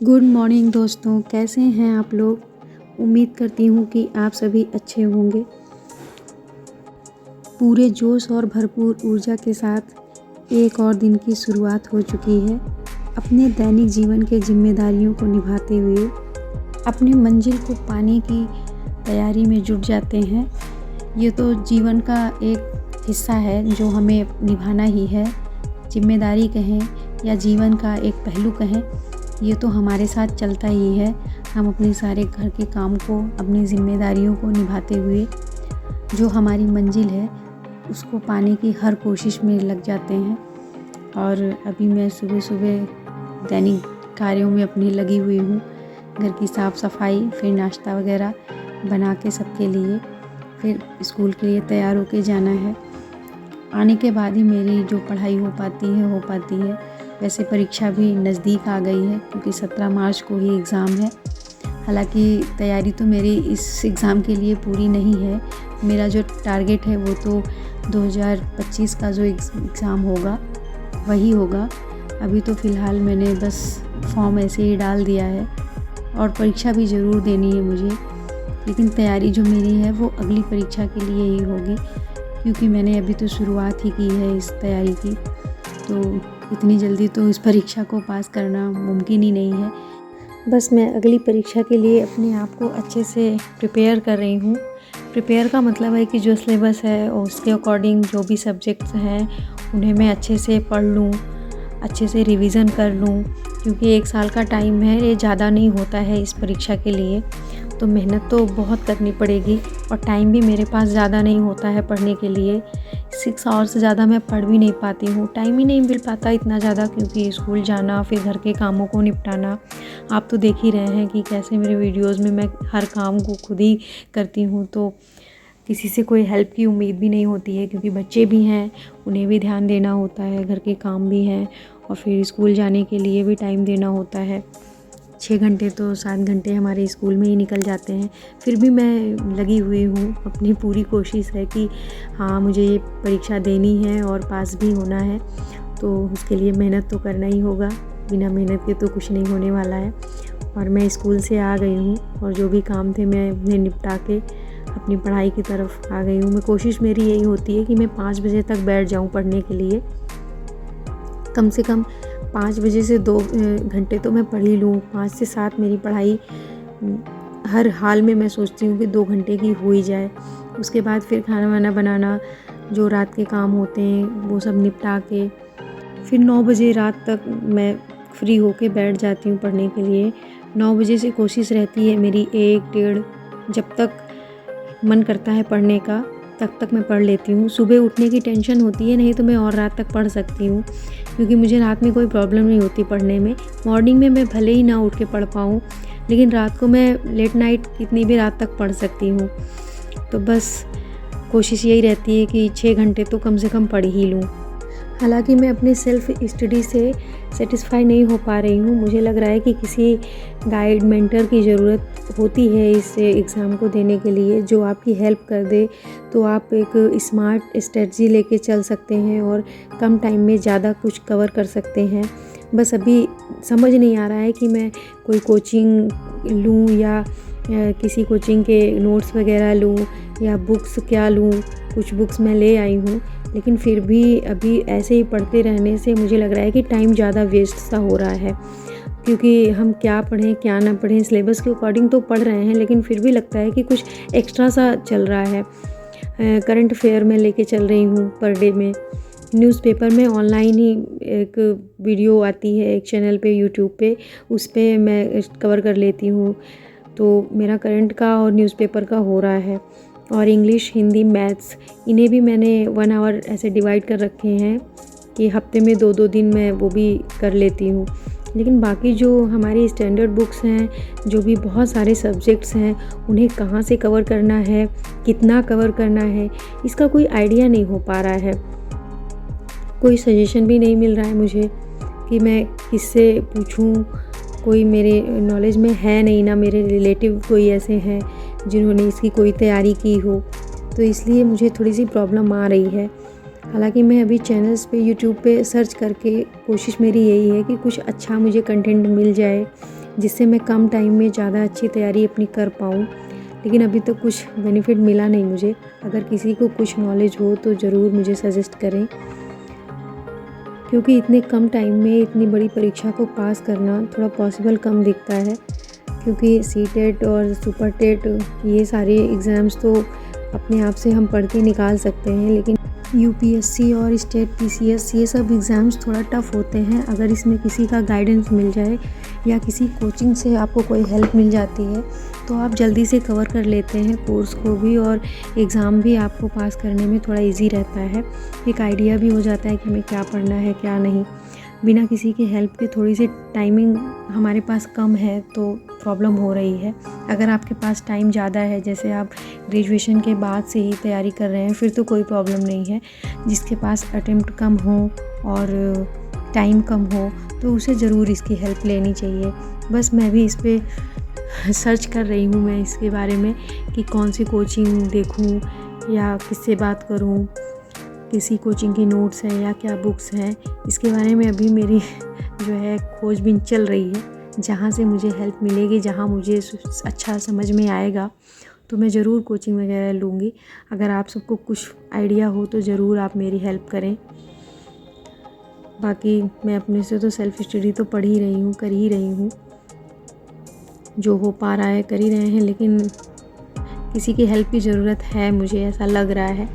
Good morning दोस्तों, कैसे हैं आप लोग। उम्मीद करती हूँ कि आप सभी अच्छे होंगे। पूरे जोश और भरपूर ऊर्जा के साथ एक और दिन की शुरुआत हो चुकी है। अपने दैनिक जीवन के जिम्मेदारियों को निभाते हुए अपनी मंजिल को पाने की तैयारी में जुट जाते हैं। ये तो जीवन का एक हिस्सा है जो हमें निभाना ही है। जिम्मेदारी कहें या जीवन का एक पहलू कहें, ये तो हमारे साथ चलता ही है। हम अपने सारे घर के काम को, अपनी ज़िम्मेदारियों को निभाते हुए जो हमारी मंजिल है उसको पाने की हर कोशिश में लग जाते हैं। और अभी मैं सुबह सुबह दैनिक कार्यों में अपनी लगी हुई हूँ। घर की साफ़ सफाई, फिर नाश्ता वगैरह बना के सबके लिए, फिर स्कूल के लिए तैयार होके जाना है। आने के बाद ही मेरी जो पढ़ाई हो पाती है। वैसे परीक्षा भी नज़दीक आ गई है क्योंकि 17 मार्च को ही एग्ज़ाम है। हालांकि तैयारी तो मेरी इस एग्ज़ाम के लिए पूरी नहीं है। मेरा जो टारगेट है वो तो 2025 का जो एग्ज़ाम होगा वही होगा। अभी तो फ़िलहाल मैंने बस फॉर्म ऐसे ही डाल दिया है और परीक्षा भी ज़रूर देनी है मुझे। लेकिन तैयारी जो मेरी है वो अगली परीक्षा के लिए ही होगी, क्योंकि मैंने अभी तो शुरुआत ही की है इस तैयारी की। तो इतनी जल्दी तो इस परीक्षा को पास करना मुमकिन ही नहीं है। बस मैं अगली परीक्षा के लिए अपने आप को अच्छे से प्रिपेयर कर रही हूँ। प्रिपेयर का मतलब है कि जो सिलेबस है और उसके अकॉर्डिंग जो भी सब्जेक्ट्स हैं उन्हें मैं अच्छे से पढ़ लूँ, अच्छे से रिवीज़न कर लूँ, क्योंकि 1 साल का टाइम है, ये ज़्यादा नहीं होता है इस परीक्षा के लिए। तो मेहनत तो बहुत करनी पड़ेगी और टाइम भी मेरे पास ज़्यादा नहीं होता है पढ़ने के लिए। 6 आवर्स से ज़्यादा मैं पढ़ भी नहीं पाती हूँ, टाइम ही नहीं मिल पाता इतना ज़्यादा, क्योंकि स्कूल जाना, फिर घर के कामों को निपटाना। आप तो देख ही रहे हैं कि कैसे मेरे वीडियोज़ में मैं हर काम को खुद ही करती हूँ। तो किसी से कोई हेल्प की उम्मीद भी नहीं होती है, क्योंकि बच्चे भी हैं, उन्हें भी ध्यान देना होता है, घर के काम भी हैं और फिर स्कूल जाने के लिए भी टाइम देना होता है। 6 घंटे तो 7 घंटे हमारे स्कूल में ही निकल जाते हैं। फिर भी मैं लगी हुई हूँ, अपनी पूरी कोशिश है कि हाँ, मुझे ये परीक्षा देनी है और पास भी होना है। तो उसके लिए मेहनत तो करना ही होगा, बिना मेहनत के तो कुछ नहीं होने वाला है। और मैं स्कूल से आ गई हूँ और जो भी काम थे मैं उन्हें निपटा के अपनी पढ़ाई की तरफ आ गई हूँ। कोशिश मेरी यही होती है कि मैं 5 बजे तक बैठ जाऊँ पढ़ने के लिए। कम से कम 5 बजे से 2 घंटे तो मैं पढ़ ही लूँ। 5 से 7 मेरी पढ़ाई हर हाल में मैं सोचती हूँ कि 2 घंटे की हो ही जाए। उसके बाद फिर खाना वाना बनाना, जो रात के काम होते हैं वो सब निपटा के फिर 9 बजे रात तक मैं फ्री होके बैठ जाती हूँ पढ़ने के लिए। 9 बजे से कोशिश रहती है मेरी 1 डेढ़, जब तक मन करता है पढ़ने का तब तक मैं पढ़ लेती हूँ। सुबह उठने की टेंशन होती है, नहीं तो मैं और रात तक पढ़ सकती हूँ, क्योंकि मुझे रात में कोई प्रॉब्लम नहीं होती पढ़ने में। मॉर्निंग में मैं भले ही ना उठ के पढ़ पाऊँ, लेकिन रात को मैं लेट नाइट कितनी भी रात तक पढ़ सकती हूँ। तो बस कोशिश यही रहती है कि 6 घंटे तो कम से कम पढ़ ही लूँ। हालांकि मैं अपने सेल्फ़ स्टडी से सेटिस्फाई नहीं हो पा रही हूँ। मुझे लग रहा है कि किसी गाइड, मेंटर की ज़रूरत होती है इस एग्ज़ाम को देने के लिए, जो आपकी हेल्प कर दे। तो आप एक स्मार्ट स्ट्रेटजी लेके चल सकते हैं और कम टाइम में ज़्यादा कुछ कवर कर सकते हैं। बस अभी समझ नहीं आ रहा है कि मैं कोई कोचिंग लूँ या किसी कोचिंग के नोट्स वगैरह लूँ या बुक्स क्या लूँ। कुछ बुक्स मैं ले आई हूँ, लेकिन फिर भी अभी ऐसे ही पढ़ते रहने से मुझे लग रहा है कि टाइम ज़्यादा वेस्ट सा हो रहा है। क्योंकि हम क्या पढ़ें क्या ना पढ़ें, सिलेबस के अकॉर्डिंग तो पढ़ रहे हैं, लेकिन फिर भी लगता है कि कुछ एक्स्ट्रा सा चल रहा है। करंट अफेयर में लेके चल रही हूँ पर डे में। न्यूज़पेपर में ऑनलाइन ही एक वीडियो आती है एक चैनल पे, यूट्यूब पे, उस पे मैं कवर कर लेती हूँ। तो मेरा करंट का और न्यूज़पेपर का हो रहा है। और इंग्लिश, हिंदी, मैथ्स, इन्हें भी मैंने 1 आवर ऐसे डिवाइड कर रखे हैं कि हफ्ते में 2-2 दिन मैं वो भी कर लेती हूँ। लेकिन बाकी जो हमारी स्टैंडर्ड बुक्स हैं, जो भी बहुत सारे सब्जेक्ट्स हैं, उन्हें कहाँ से कवर करना है, कितना कवर करना है, इसका कोई आइडिया नहीं हो पा रहा है। कोई सजेशन भी नहीं मिल रहा है मुझे कि मैं किससे पूछूं। कोई मेरे नॉलेज में है नहीं, ना मेरे रिलेटिव कोई ऐसे हैं जिन्होंने इसकी कोई तैयारी की हो। तो इसलिए मुझे थोड़ी सी प्रॉब्लम आ रही है। हालांकि मैं अभी चैनल्स पे, यूट्यूब पे सर्च करके, कोशिश मेरी यही है कि कुछ अच्छा मुझे कंटेंट मिल जाए जिससे मैं कम टाइम में ज़्यादा अच्छी तैयारी अपनी कर पाऊँ। लेकिन अभी तक कुछ बेनिफिट मिला नहीं मुझे। अगर किसी को कुछ नॉलेज हो तो ज़रूर मुझे सजेस्ट करें, क्योंकि इतने कम टाइम में इतनी बड़ी परीक्षा को पास करना थोड़ा पॉसिबल कम दिखता है। क्योंकि सीटेट और सुपर टेट ये सारे एग्ज़ाम्स तो अपने आप से हम पढ़ के निकाल सकते हैं, लेकिन यूपीएससी और स्टेट पीसीएस ये सब एग्ज़ाम्स थोड़ा टफ़ होते हैं। अगर इसमें किसी का गाइडेंस मिल जाए या किसी कोचिंग से आपको कोई हेल्प मिल जाती है तो आप जल्दी से कवर कर लेते हैं कोर्स को भी, और एग्ज़ाम भी आपको पास करने में थोड़ा इजी रहता है। एक आइडिया भी हो जाता है कि हमें क्या पढ़ना है क्या नहीं। बिना किसी की हेल्प के थोड़ी सी टाइमिंग हमारे पास कम है तो प्रॉब्लम हो रही है। अगर आपके पास टाइम ज़्यादा है, जैसे आप ग्रेजुएशन के बाद से ही तैयारी कर रहे हैं, फिर तो कोई प्रॉब्लम नहीं है। जिसके पास अटेम्प्ट कम हो और टाइम कम हो तो उसे ज़रूर इसकी हेल्प लेनी चाहिए। बस मैं भी इस पे सर्च कर रही हूँ मैं इसके बारे में कि कौन सी कोचिंग देखूँ या किससे बात करूँ, किसी कोचिंग के नोट्स हैं या क्या बुक्स हैं। इसके बारे में अभी मेरी जो है खोजबीन चल रही है। जहाँ से मुझे हेल्प मिलेगी, जहाँ मुझे अच्छा समझ में आएगा तो मैं ज़रूर कोचिंग वगैरह लूँगी। अगर आप सबको कुछ आइडिया हो तो ज़रूर आप मेरी हेल्प करें। बाकी मैं अपने से तो सेल्फ़ स्टडी तो पढ़ ही रही हूँ, कर ही रही हूँ, जो हो पा रहा है कर ही रहे हैं, लेकिन किसी की हेल्प की ज़रूरत है, मुझे ऐसा लग रहा है,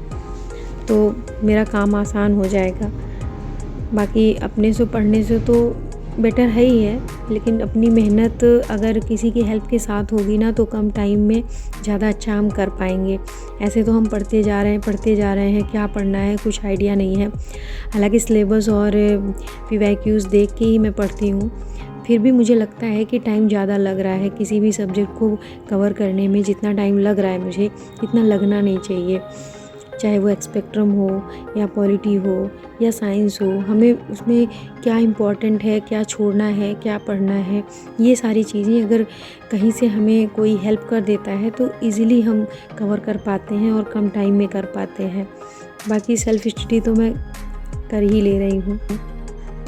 तो मेरा काम आसान हो जाएगा। बाकी अपने से पढ़ने से तो बेटर है ही है, लेकिन अपनी मेहनत अगर किसी की हेल्प के साथ होगी ना तो कम टाइम में ज़्यादा अच्छा हम कर पाएंगे। ऐसे तो हम पढ़ते जा रहे हैं, क्या पढ़ना है कुछ आइडिया नहीं है। हालांकि सिलेबस और पीवाईक्यूज़ देख के ही मैं पढ़ती हूँ, फिर भी मुझे लगता है कि टाइम ज़्यादा लग रहा है। किसी भी सब्जेक्ट को कवर करने में जितना टाइम लग रहा है मुझे, इतना लगना नहीं चाहिए। चाहे वो एक्सपेक्ट्रम हो या पॉलिटी हो या साइंस हो, हमें उसमें क्या इम्पोर्टेंट है, क्या छोड़ना है, क्या पढ़ना है, ये सारी चीज़ें अगर कहीं से हमें कोई हेल्प कर देता है तो इजीली हम कवर कर पाते हैं और कम टाइम में कर पाते हैं। बाकी सेल्फ स्टडी तो मैं कर ही ले रही हूँ।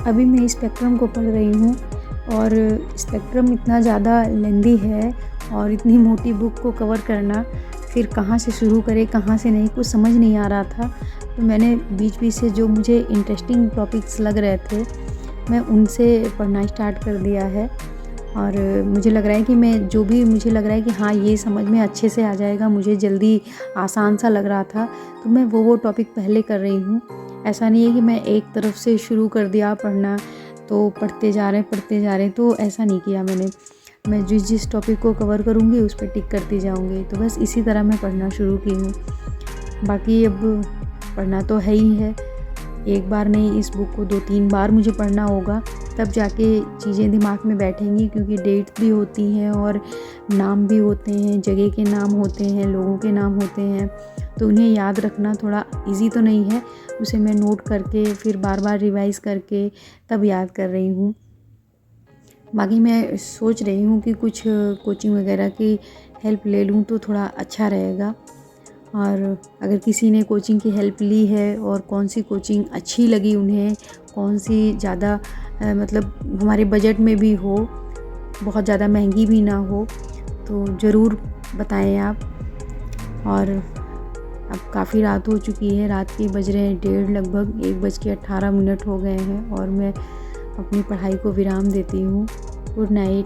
अभी मैं स्पेक्ट्रम को पढ़ रही हूँ और स्पेक्ट्रम इतना ज़्यादा लेंदी है और इतनी मोटी बुक को कवर करना, फिर कहाँ से शुरू करें कहाँ से नहीं, कुछ समझ नहीं आ रहा था। तो मैंने बीच बीच से जो मुझे इंटरेस्टिंग टॉपिक्स लग रहे थे मैं उनसे पढ़ना स्टार्ट कर दिया है। और मुझे लग रहा है कि मैं जो भी मुझे लग रहा है कि हाँ ये समझ में अच्छे से आ जाएगा, मुझे जल्दी आसान सा लग रहा था, तो मैं वो टॉपिक पहले कर रही हूँ। ऐसा नहीं है कि मैं एक तरफ से शुरू कर दिया पढ़ना तो पढ़ते जा रहे हैं, तो ऐसा नहीं किया मैंने। मैं जिस टॉपिक को कवर करूँगी उस पर टिक करती जाऊँगी, तो बस इसी तरह मैं पढ़ना शुरू की हूँ। बाकी अब पढ़ना तो है ही है, एक बार नहीं, इस बुक को 2-3 बार मुझे पढ़ना होगा, तब जाके चीज़ें दिमाग में बैठेंगी। क्योंकि डेट भी होती हैं और नाम भी होते हैं, जगह के नाम होते हैं, लोगों के नाम होते हैं, तो उन्हें याद रखना थोड़ा इजी तो नहीं है। उसे मैं नोट करके फिर बार बार रिवाइज़ करके तब याद कर रही हूँ। बाकी मैं सोच रही हूँ कि कुछ कोचिंग वगैरह की हेल्प ले लूँ तो थोड़ा अच्छा रहेगा। और अगर किसी ने कोचिंग की हेल्प ली है और कौन सी कोचिंग अच्छी लगी उन्हें, कौन सी ज़्यादा मतलब हमारे बजट में भी हो, बहुत ज़्यादा महंगी भी ना हो, तो ज़रूर बताएं आप। और अब काफ़ी रात हो चुकी है, रात के बज रहे हैं 1:30, लगभग 1:18 हो गए हैं और मैं अपनी पढ़ाई को विराम देती हूँ। Good night.